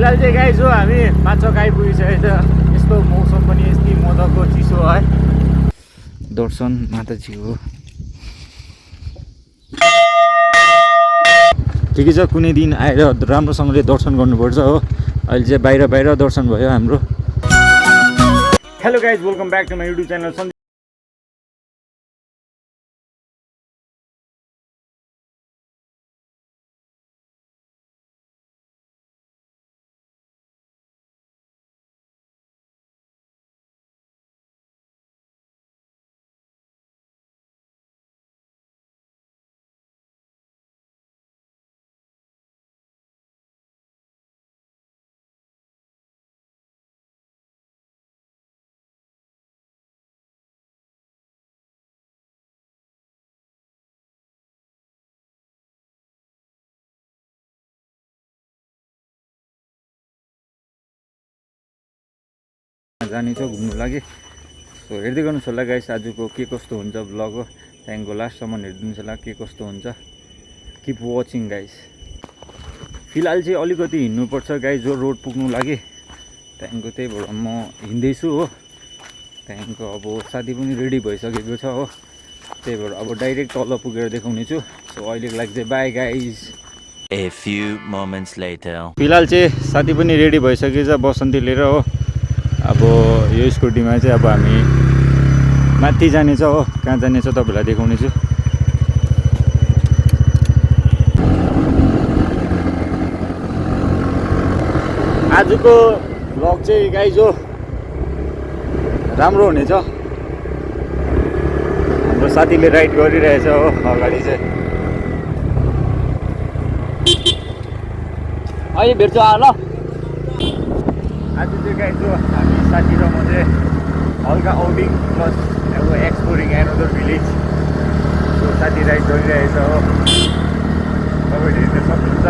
फिलहाल चाहिँ गाइज हो हामी माछक आइपुगिसकेको छ। यस्तो मौसम पनि यति मजाको चिसो है। दर्शन माताजीको ठिकै छ, कुनै दिन आएर राम्रोसँगले दर्शन गर्नुपर्छ हो। अहिले चाहिँ बाहिर दर्शन भयो हाम्रो। Hello guys, welcome back to my YouTube channel. जाने छ घुम्नु लागि। सो हेर्दै गर्नुहोस् होला गाइस, आजको के कस्तो हुन्छ भ्लग हो। त्यहाँदेखिको लास्टसम्म हेरिदिनुहोस् होला के कस्तो हुन्छ। Keep watching guys. फिलहाल चाहिँ अलिकति हिँड्नुपर्छ गाइस जो रोड पुग्नु लागि। त्यहाँदेखिको त्यही भएर म हिँड्दैछु हो। त्यहाँदेखिको अब साथी पनि रेडी भइसकेको छ हो। त्यही भएर अब डाइरेक्ट तल पुगेर देखाउने छु। सो अहिलेको लागि चाहिँ by guys. A few moments later. फिलहाल चाहिँ साथी पनि रेडी भइसकेको छ बसन्ती लिएर हो। अब यो स्कुटीमा चाहिँ अब हामी माथि जानेछ हो। कहाँ जानेछ तपाईँलाई देखाउने छु। आजको भ्लग चाहिँ गाइज हो राम्रो हुनेछ। हाम्रो साथीले राइड गरिरहेछ हो अगाडि चाहिँ। अहिले भेट्छु ल। आज चाहिँ गाइज हो हामी साथी र म चाहिँ हल्का आउटिङ प्लस अब एक्सप्लोरिङ एनदर भिलेज। सो साथी राइड गरिरहेछ हो। तपाईँले हेर्न सक्नुहुन्छ।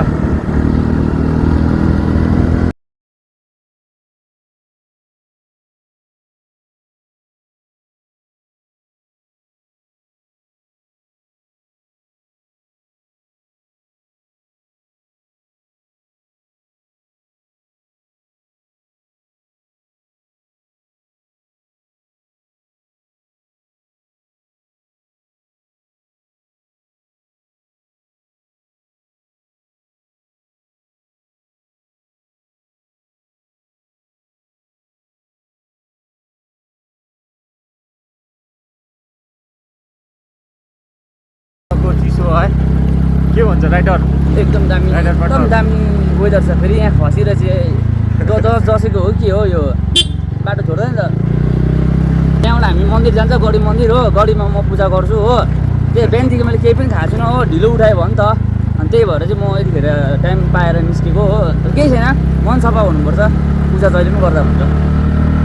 चिसो है, के भन्छ राइडर? एकदम दामी, एकदम दामी वेदर छ। फेरि यहाँ खसेर चाहिँ जसेको हो कि हो यो बाटो छोड्दैन नि त। त्यहाँबाट हामी मन्दिर जान्छ, गढी मन्दिर हो। गढीमा म पूजा गर्छु हो। त्यही बिहानदेखि मैले केही पनि खाएको छुइनँ हो। ढिलो उठायो भयो नि त। अनि त्यही भएर चाहिँ म यतिखेर टाइम पाएर निस्केको हो। केही छैन, मन सफा हुनुपर्छ, पूजा जहिले पनि गर्दा हुन्छ।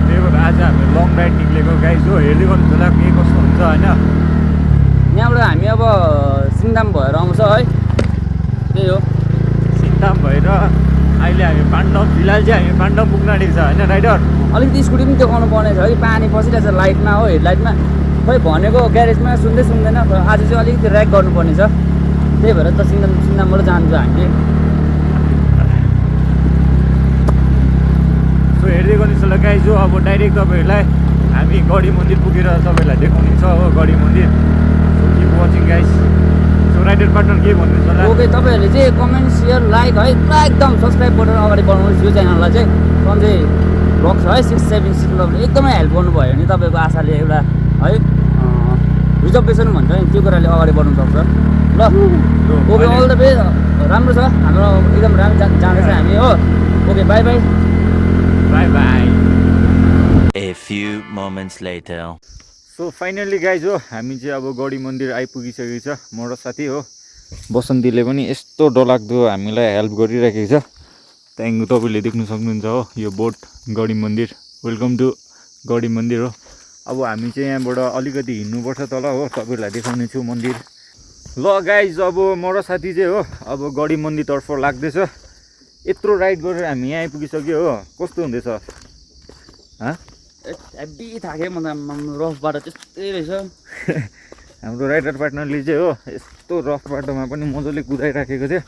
त्यही भएर आज हामी लङ राइड निक्लेको गाइज हो। हेर्दै गर्नु होला के कस्तो हुन्छ होइन। यहाँबाट हामी अब सिङदाम भएर आउँछ है। त्यही हो सिङदाम भएर अहिले हामी पाण्डव। फिलहाल चाहिँ हामी पाण्डव पुग्न आँटेको छ होइन राइडर। अलिकति स्कुटी पनि देखाउनु पर्ने छ है। पानी पसिरहेछ लाइटमा हो, हेडलाइटमा। खोइ भनेको ग्यारेजमा सुन्दैन। आज चाहिँ अलिकति ऱ्याक गर्नुपर्ने छ। त्यही भएर त सिङदामबाट जान्छ हामीले। सो हेर्दै गर्नुहोस् होला गाइज हो। अब डाइरेक्ट तपाईँहरूलाई हामी गढी मन्दिर पुगेर तपाईँहरूलाई देखाउने छ हो। गढी मन्दिर। Watching guys. So rider partner के भन्नुहुन्छ होला? ओके, तपाईँहरूले चाहिँ कमेन्ट सेयर लाइक है पुरा एकदम सब्सक्राइब बटन अगाडि बढाउनुहोस्। यो च्यानललाई चाहिँ सन्जय ब्लग छ है 676 ब्लगले एकदमै हेल्प गर्नुभयो भने तपाईँको आशाले एउटा है रिजर्भेसन भन्छ नि त्यो कुराले अगाडि बढ्नु सक्छ ल। Okay, all the best. राम्रो छ हाम्रो, एकदम राम्रो जाँदैछ हामी हो। Okay, bye bye bye bye. A few moments later. So finally guys हो हामी चाहिँ अब गढी मन्दिर आइपुगिसकेको छ। म र साथी हो। बसन्तीले पनि यस्तो डरलाग्दो हामीलाई हेल्प गरिराखेको छ। त्यहाँदेखि तपाईँले देख्नु सक्नुहुन्छ हो यो बोर्ड गढी मन्दिर। वेलकम टु गढी मन्दिर हो। अब हामी चाहिँ यहाँबाट अलिकति हिँड्नुपर्छ तल हो। तपाईँहरूलाई देखाउने छु मन्दिर। ल गाइज, अब म र साथी चाहिँ हो अब गढी मन्दिरतर्फ लाग्दैछ। यत्रो राइड गरेर हामी यहाँ आइपुगिसक्यो हो। कस्तो हुँदैछ? हेभी थाकेँ म त। रफ बाटो त्यस्तै रहेछ। हाम्रो राइडर पार्टनरले चाहिँ हो यस्तो रफ बाटोमा पनि मजाले कुदाइराखेको थियो।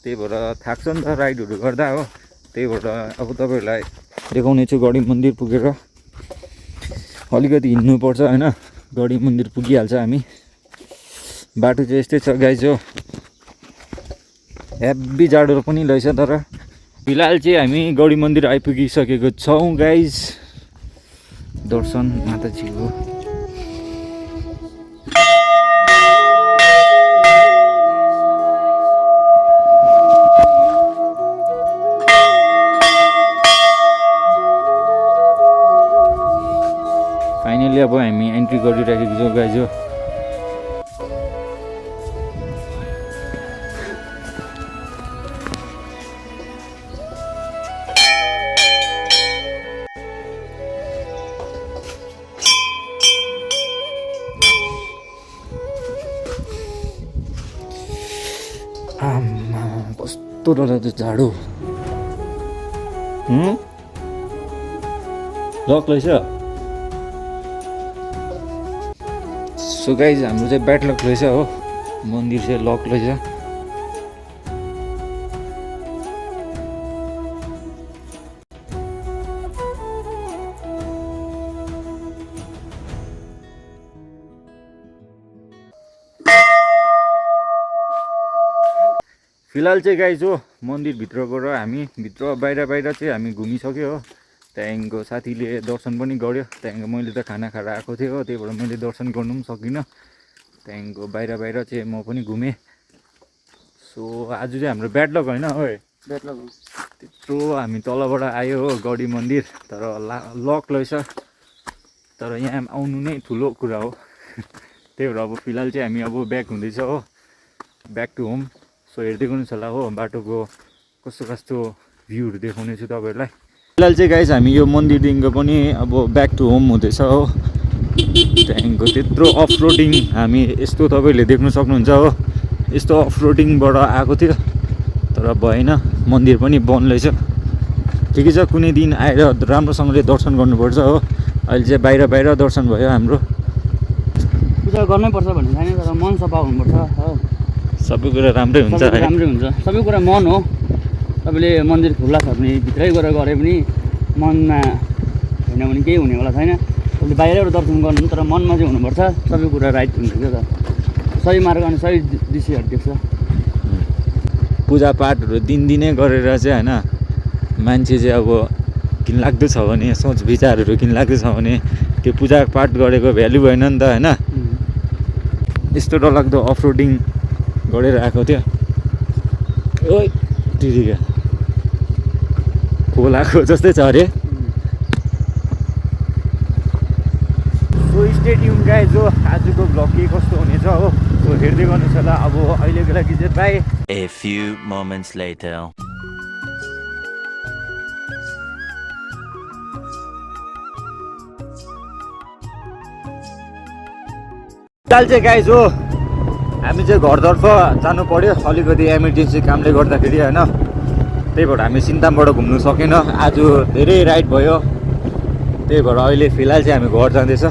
त्यही भएर थाक्छ नि त राइडहरू गर्दा हो। त्यही भएर अब तपाईँहरूलाई देखाउने छु गढी मन्दिर पुगेर अलिकति हिँड्नुपर्छ होइन गढी मन्दिर पुगिहाल्छ हामी बाटो चाहिँ यस्तै छ गाइज हो हेभी जाडो पनि रहेछ तर फिलहाल चाहिँ हामी गढी मन्दिर आइपुगिसकेको छौँ गाइज दर्शन माताजीको फाइनली अब हामी एन्ट्री गरिराखेको छौँ गाइज हो कस्तो डरलाग्दो झाडो लक रहेछ सो गाइज हाम्रो चाहिँ ब्याड लक रहेछ हो मन्दिर चाहिँ लक रहेछ फिलहाल चाहिँ गाइज हो मन्दिरभित्रबाट हामी भित्र बाहिर चाहिँ हामी घुमिसक्यो हो त्यहाँदेखिको साथीले दर्शन पनि गर्यो त्यहाँदेखिको मैले त खाना खाएर आएको थिएँ हो त्यही भएर मैले दर्शन गर्नु पनि सकिनँ त्यहाँदेखिको बाहिर चाहिँ म पनि घुमेँ सो आज चाहिँ हाम्रो ब्याड लक होइन हो ब्याड लक त्यत्रो हामी तलबाट आयो हो गढी मन्दिर तर लक रहेछ तर यहाँ आउनु नै ठुलो कुरा हो त्यही भएर अब फिलहाल चाहिँ हामी अब ब्याक हुँदैछ हो ब्याक टु होम सो हेर्दै गर्नुहोस् होला हो बाटोको कस्तो कस्तो भ्यूहरू देखाउने छु तपाईँहरूलाई फिलहाल चाहिँ गाइज हामी यो मन्दिरदेखिको पनि अब ब्याक टु होम हुँदैछ हो त्यहाँदेखिको त्यत्रो अफ रोडिङ हामी यस्तो तपाईँहरूले देख्नु सक्नुहुन्छ हो यस्तो अफ रोडिङबाट आएको थियो तर भएन मन्दिर पनि बन्द रहेछ ठिकै छ कुनै दिन आएर राम्रोसँगले दर्शन गर्नुपर्छ हो अहिले चाहिँ बाहिर दर्शन भयो हाम्रो पूजा गर्नै पर्छ भन्ने छैन तर मन सफा हुनुपर्छ हो सबै कुरा राम्रै हुन्छ राम्रै हुन्छ सबै कुरा मन हो तपाईँले मन्दिर खुल्ला छ भने भित्रै गएर गरे पनि मनमा होइन भने केही हुनेवाला छैन तपाईँले बाहिरबाट दर्शन गर्नु तर मनमा चाहिँ हुनुपर्छ सबै कुरा राइट हुन्छ क्या त सही मार्ग अनि सही दृश्यहरू देख्छ पूजापाठहरू दिनदिनै गरेर चाहिँ होइन मान्छे चाहिँ अब घिनलाग्दो छ भने सोच विचारहरू घिनलाग्दो छ भने त्यो पूजापाठ गरेको भ्यालु भएन नि त होइन यस्तो डरलाग्दो अफ रोडिङ गरेर आएको थियो ओइ दिदीका खोलाको जस्तै छ अरे सो स्टे ट्युन गाइज हो आजको भ्लग के कस्तो हुनेछ हो सो हेर्दै गर्नुहोस् होला अब अहिलेको लागि चाहिँ by A few moments later. फिलहाल चाहिँ गाइज हो हामी चाहिँ घरतर्फ जानु पर्यो अलिकति इमर्जेन्सी कामले गर्दाखेरि होइन त्यही भएर हामी सिन्तामबाट घुम्नु सकेन आज धेरै राइड भयो त्यही भएर अहिले फिलहाल चाहिँ हामी घर जाँदैछ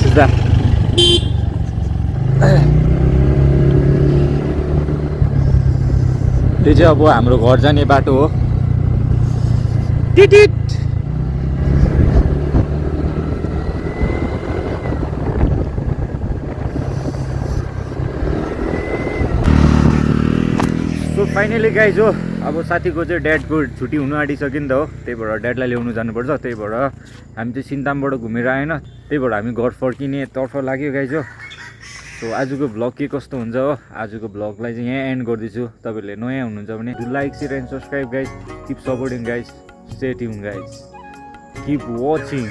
सिधा यो चाहिँ अब हाम्रो घर जाने बाटो हो टिटिट सो फाइनली गाइज हो अब साथीको चाहिँ ड्याडको छुट्टी हुनु आँटिसक्यो नि त हो त्यही भएर ड्याडलाई ल्याउनु जानुपर्छ त्यही भएर हामी चाहिँ सिन्तामबाट घुमेर आएन त्यही भएर हामी घर फर्किने तर्फ लाग्यो गाइज हो सो आजको भ्लग के कस्तो हुन्छ हो आजको भ्लगलाई चाहिँ यहाँ एन्ड गर्दैछु तपाईँहरूले नयाँ हुनुहुन्छ भने do like share and subscribe guys keep supporting guys stay tune guys keep watching